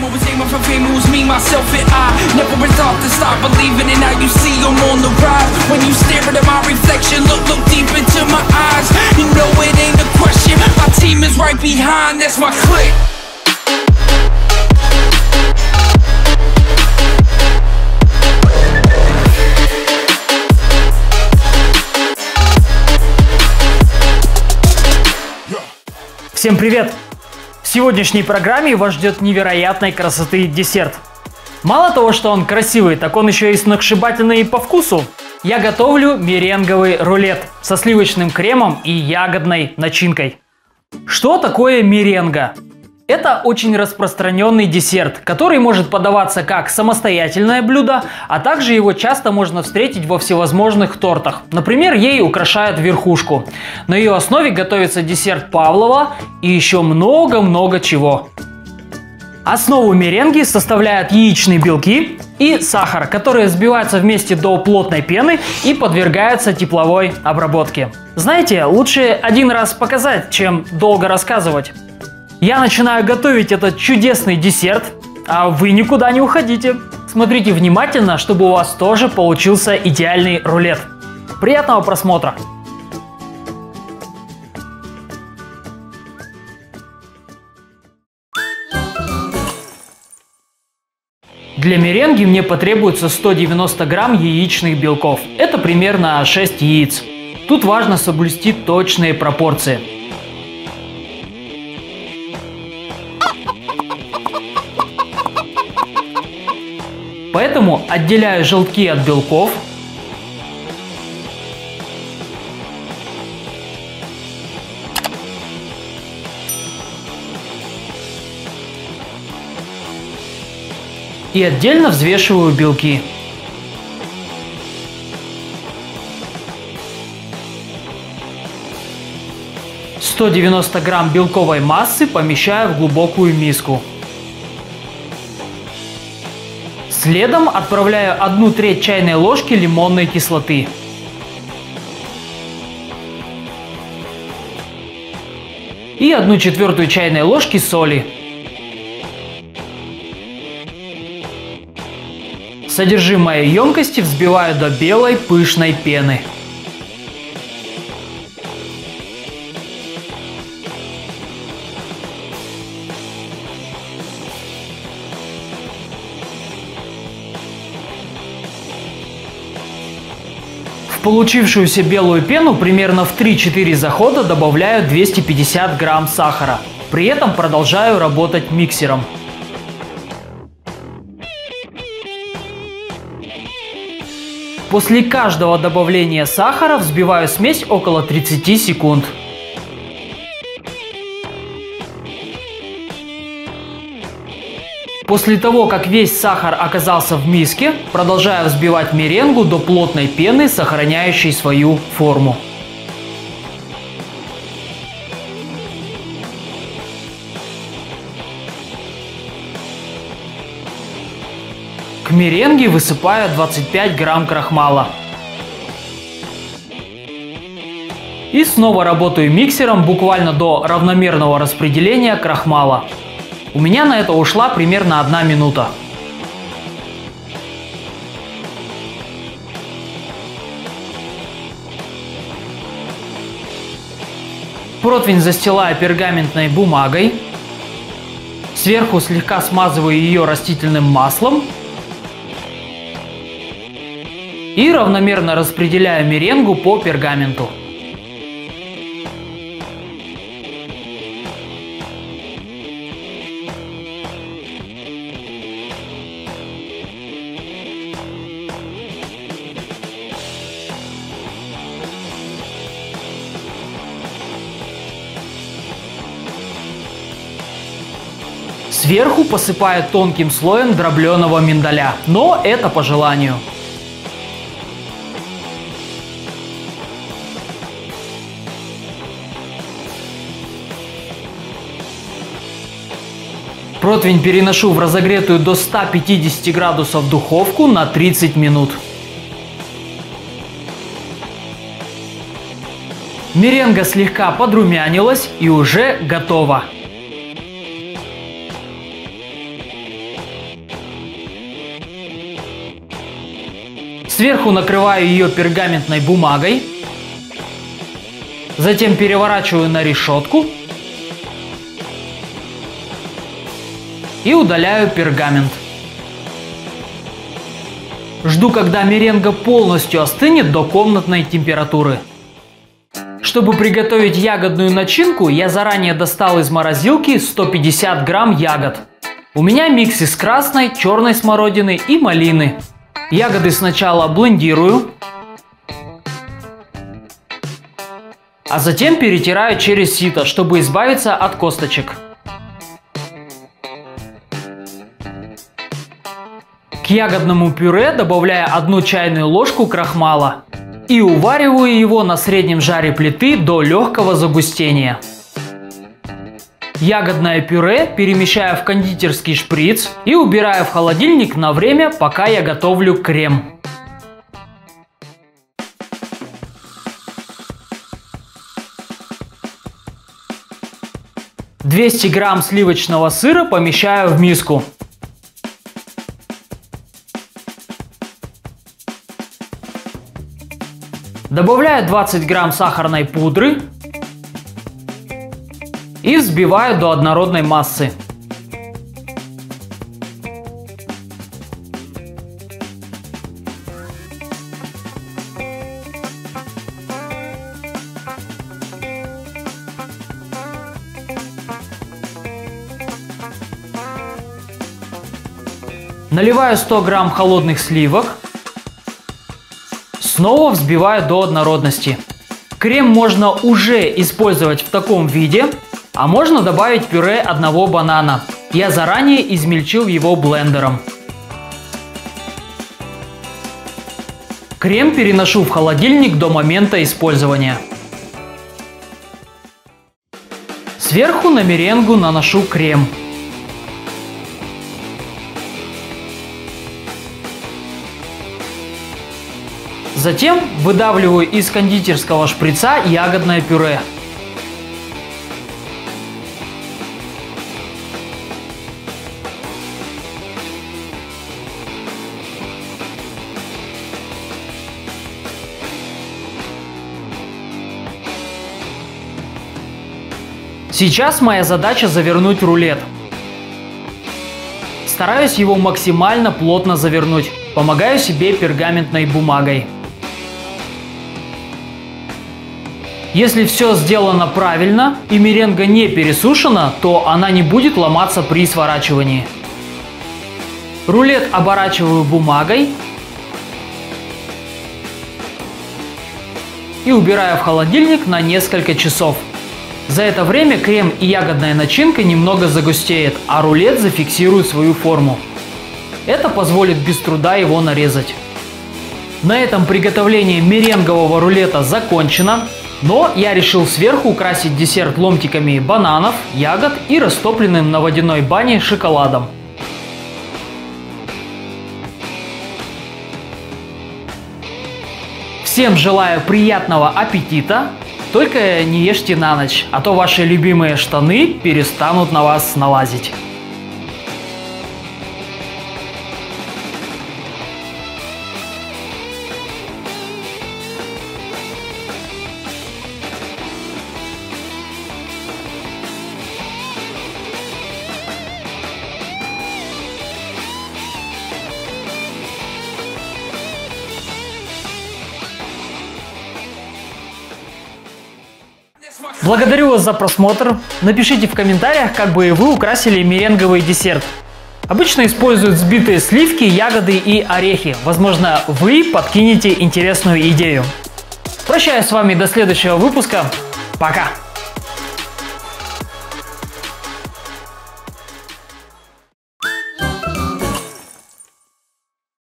fame, always aiming for fame. It was me, myself, and I. Never been taught to stop believing, and now you see I'm on the rise. When you stare at my reflection, look deep into my eyes. You know it ain't a question. My team is right behind. That's my clique. Всем привет! В сегодняшней программе вас ждет невероятной красоты десерт. Мало того, что он красивый, так он еще и сногсшибательный по вкусу. Я готовлю меренговый рулет со сливочным кремом и ягодной начинкой. Что такое меренга? Это очень распространенный десерт, который может подаваться как самостоятельное блюдо, а также его часто можно встретить во всевозможных тортах. Например, ей украшают верхушку. На ее основе готовится десерт Павлова и еще много-много чего. Основу меренги составляют яичные белки и сахар, которые взбиваются вместе до плотной пены и подвергаются тепловой обработке. Знаете, лучше один раз показать, чем долго рассказывать. Я начинаю готовить этот чудесный десерт, а вы никуда не уходите. Смотрите внимательно, чтобы у вас тоже получился идеальный рулет. Приятного просмотра! Для меренги мне потребуется 190 грамм яичных белков. Это примерно 6 яиц. Тут важно соблюсти точные пропорции. Поэтому отделяю желтки от белков. И отдельно взвешиваю белки. – 190 грамм белковой массы помещаю в глубокую миску. Следом отправляю 1/3 чайной ложки лимонной кислоты. И 1/4 чайной ложки соли. Содержимое емкости взбиваю до белой пышной пены. В получившуюся белую пену примерно в 3-4 захода добавляю 250 грамм сахара. При этом продолжаю работать миксером. После каждого добавления сахара взбиваю смесь около 30 секунд. После того, как весь сахар оказался в миске, продолжаю взбивать меренгу до плотной пены, сохраняющей свою форму. К меренге высыпаю 25 грамм крахмала. И снова работаю миксером буквально до равномерного распределения крахмала. У меня на это ушла примерно 1 минута. Противень застилаю пергаментной бумагой. Сверху слегка смазываю ее растительным маслом. И равномерно распределяю меренгу по пергаменту. Сверху посыпаю тонким слоем дробленого миндаля, но это по желанию. Противень переношу в разогретую до 150 градусов духовку на 30 минут. Меренга слегка подрумянилась и уже готова. Сверху накрываю ее пергаментной бумагой. Затем переворачиваю на решетку. И удаляю пергамент. Жду, когда меренга полностью остынет до комнатной температуры. Чтобы приготовить ягодную начинку, я заранее достал из морозилки 150 грамм ягод. У меня микс из красной, черной смородины и малины. Ягоды сначала блендирую, а затем перетираю через сито, чтобы избавиться от косточек. К ягодному пюре добавляю 1 чайную ложку крахмала и увариваю его на среднем жаре плиты до легкого загустения. Ягодное пюре перемещаю в кондитерский шприц и убираю в холодильник на время, пока я готовлю крем. «200 грамм сливочного сыра помещаю в миску. Добавляю 20 грамм сахарной пудры и взбиваю до однородной массы. Наливаю 100 грамм холодных сливок. Снова взбиваю до однородности. Крем можно уже использовать в таком виде, а можно добавить пюре одного банана. Я заранее измельчил его блендером. Крем переношу в холодильник до момента использования. Сверху на меренгу наношу крем. Затем выдавливаю из кондитерского шприца ягодное пюре. Сейчас моя задача завернуть рулет. Стараюсь его максимально плотно завернуть. Помогаю себе пергаментной бумагой. Если все сделано правильно и меренга не пересушена, то она не будет ломаться при сворачивании. Рулет оборачиваю бумагой и убираю в холодильник на несколько часов. За это время крем и ягодная начинка немного загустеет, а рулет зафиксирует свою форму. Это позволит без труда его нарезать. На этом приготовление меренгового рулета закончено. Но я решил сверху украсить десерт ломтиками бананов, ягод и растопленным на водяной бане шоколадом. Всем желаю приятного аппетита, только не ешьте на ночь, а то ваши любимые штаны перестанут на вас налазить. Благодарю вас за просмотр. Напишите в комментариях, как бы вы украсили меренговый десерт. Обычно используют взбитые сливки, ягоды и орехи. Возможно, вы подкинете интересную идею. Прощаюсь с вами до следующего выпуска. Пока!